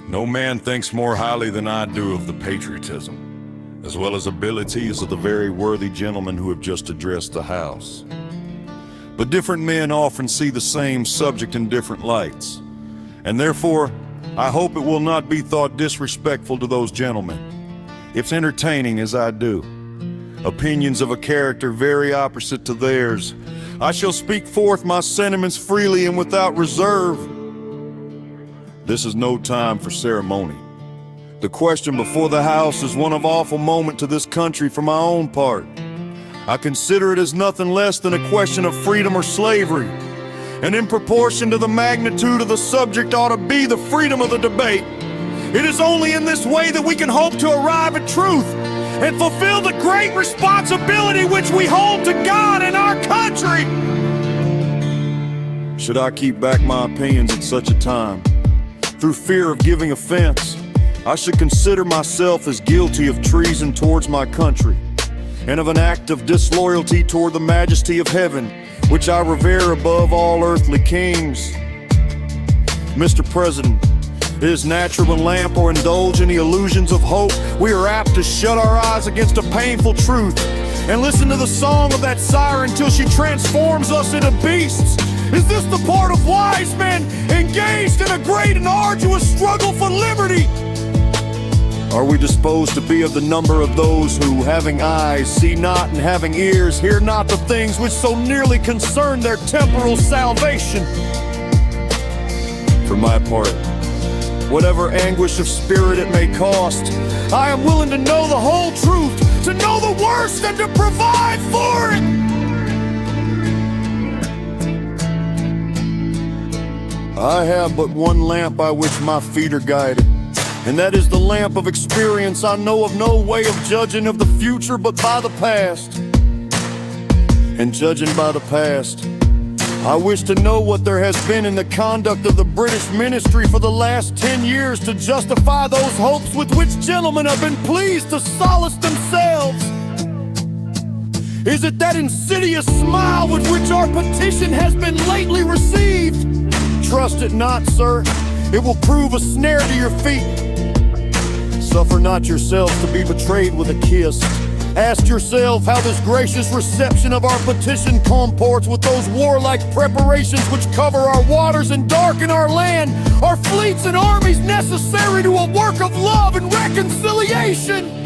No man thinks more highly than I do of the patriotism, as well as abilities of the very worthy gentlemen who have just addressed the House. But different men often see the same subject in different lights, and therefore, I hope it will not be thought disrespectful to those gentlemen, if entertaining as I do opinions of a character very opposite to theirs, I shall speak forth my sentiments freely and without reserve. This is no time for ceremony. The question before the House is one of awful moment to this country for my own part. I consider it as nothing less than a question of freedom or slavery, and in proportion to the magnitude of the subject ought to be the freedom of the debate. It is only in this way that we can hope to arrive at truth and fulfill the great responsibility which we hold to God and our country. Should I keep back my opinions at such a time, through fear of giving offense, I should consider myself as guilty of treason towards my country, and of an act of disloyalty toward the majesty of heaven, which I revere above all earthly kings. Mr. President, it is natural when lamp or indulge in the illusions of hope, we are apt to shut our eyes against a painful truth and listen to the song of that siren till she transforms us into beasts. Is this the part of wise men engaged in a great and arduous struggle for liberty? Are we disposed to be of the number of those who, having eyes, see not, and having ears, hear not the things which so nearly concern their temporal salvation? For my part, whatever anguish of spirit it may cost, I am willing to know the whole truth, to know the worst, and to provide for it. I have but one lamp by which my feet are guided, and that is the lamp of experience. I know of no way of judging of the future but by the past. And judging by the past, I wish to know what there has been in the conduct of the British ministry for the last 10 years to justify those hopes with which gentlemen have been pleased to solace themselves. Is it that insidious smile with which our petition has been lately received? Trust it not, sir. It will prove a snare to your feet. Suffer not yourselves to be betrayed with a kiss. Ask yourself how this gracious reception of our petition comports with those warlike preparations which cover our waters and darken our land, our fleets and armies necessary to a work of love and reconciliation.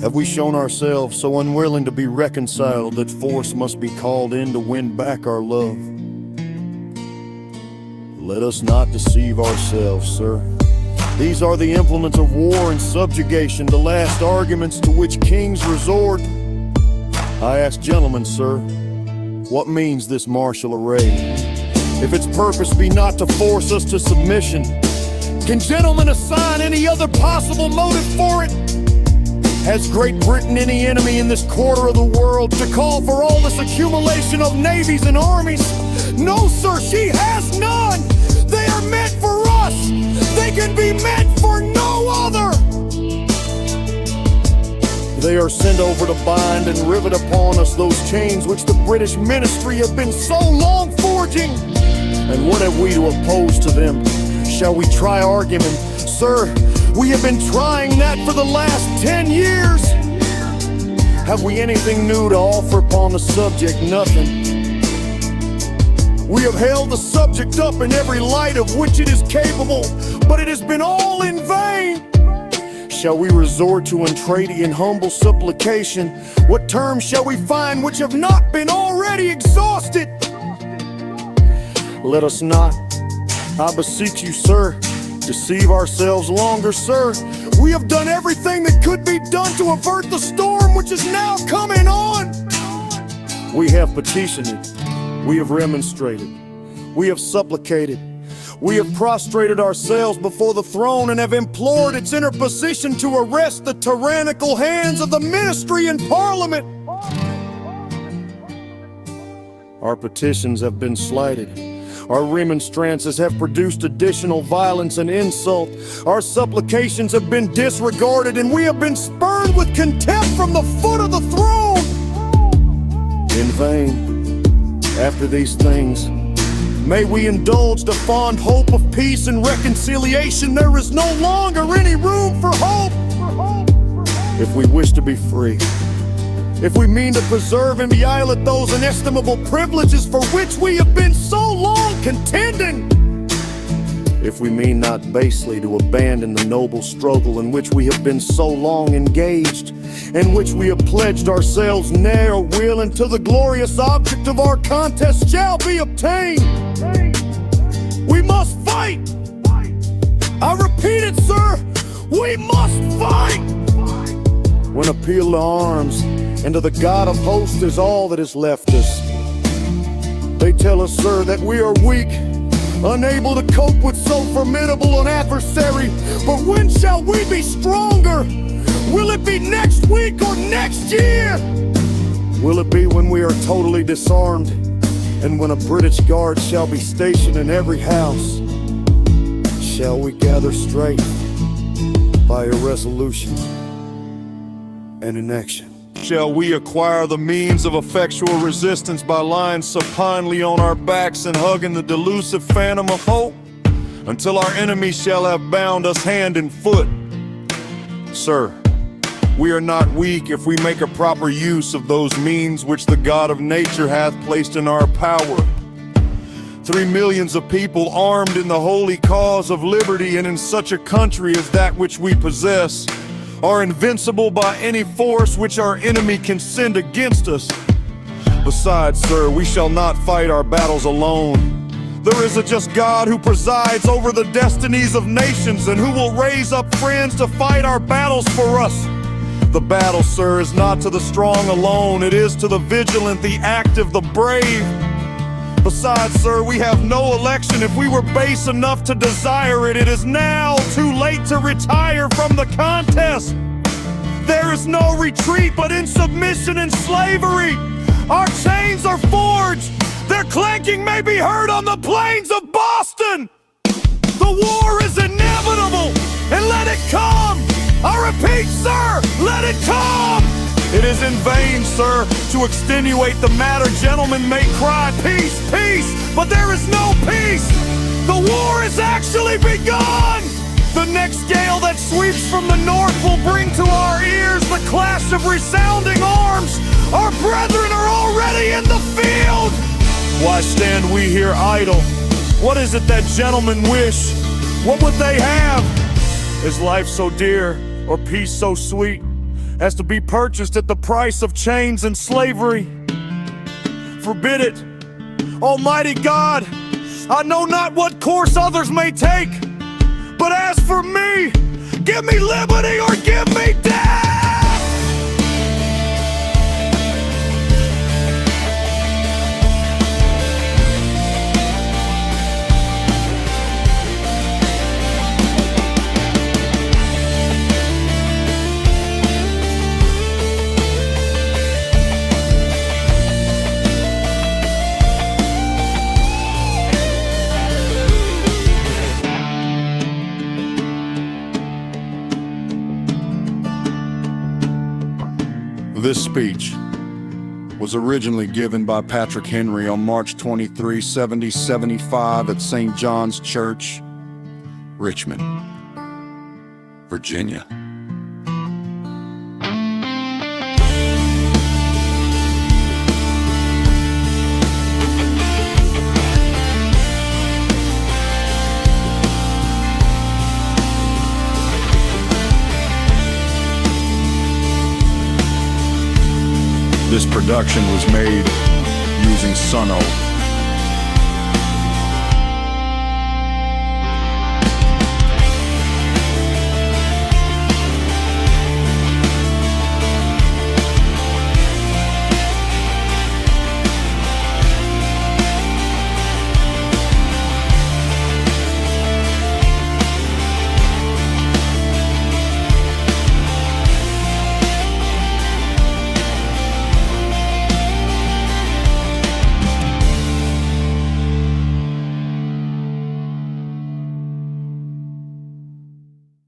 Have we shown ourselves so unwilling to be reconciled that force must be called in to win back our love? Let us not deceive ourselves, sir. These are the implements of war and subjugation, the last arguments to which kings resort. I ask gentlemen, sir, what means this martial array? If its purpose be not to force us to submission, can gentlemen assign any other possible motive for it? Has Great Britain any enemy in this quarter of the world to call for all this accumulation of navies and armies? No, sir, she has none! They are meant for us! They can be meant for no other! They are sent over to bind and rivet upon us those chains which the British ministry have been so long forging. And what have we to oppose to them? Shall we try argument? Sir, we have been trying that for the last 10 years. Have we anything new to offer upon the subject? Nothing. We have held the subject up in every light of which it is capable, but it has been all in vain. Shall we resort to entreaty and humble supplication? What terms shall we find which have not been already exhausted? Let us not, I beseech you, sir, deceive ourselves longer, sir. We have done everything that could be done to avert the storm which is now coming on. We have petitioned, we have remonstrated, we have supplicated, we have prostrated ourselves before the throne and have implored its interposition to arrest the tyrannical hands of the ministry and parliament. Our petitions have been slighted. Our remonstrances have produced additional violence and insult. Our supplications have been disregarded, and we have been spurned with contempt from the foot of the throne. In vain. After these things, May we indulge the fond hope of peace and reconciliation. There is no longer any room for hope. If we wish to be free, if we mean to preserve inviolate those inestimable privileges for which we have been so long contending, if we mean not basely to abandon the noble struggle in which we have been so long engaged, in which we have pledged ourselves, ne'er will, until the glorious object of our contest shall be obtained, we must fight. I repeat it, sir, we must fight. When appeal to arms and to the God of hosts is all that is left us. They tell us, sir, that we are weak, unable to cope with so formidable an adversary. But when shall we be stronger? Will it be next week or next year? Will it be when we are totally disarmed, and when a British guard shall be stationed in every house? Shall we gather strength by irresolution and inaction? Shall we acquire the means of effectual resistance by lying supinely on our backs and hugging the delusive phantom of hope, until our enemies shall have bound us hand and foot? Sir, we are not weak if we make a proper use of those means which the God of nature hath placed in our power. 3 millions of people armed in the holy cause of liberty, and in such a country as that which we possess, are invincible by any force which our enemy can send against us. Besides, sir, we shall not fight our battles alone. There is a just God who presides over the destinies of nations, and who will raise up friends to fight our battles for us. The battle, sir, is not to the strong alone, it is to the vigilant, the active, the brave. Besides, sir, we have no election. If we were base enough to desire it, it is now too late to retire from the contest. There is no retreat but in submission and slavery. Our chains are forged. Their clanking may be heard on the plains of Boston. The war is inevitable, and let it come. I repeat, sir, let it come. It is in vain, sir, to extenuate the matter. Gentlemen may cry, peace, peace, but there is no peace. The war has actually begun. The next gale that sweeps from the north will bring to our ears the clash of resounding arms. Our brethren are already in the field. Why stand we here idle? What is it that gentlemen wish? What would they have? Is life so dear, or peace so sweet, as to be purchased at the price of chains and slavery? Forbid it. Almighty God, I know not what course others may take, but as for me, give me liberty or give me death! This speech was originally given by Patrick Henry on March 23, 1775 at St. John's Church, Richmond, Virginia. This production was made using Suno.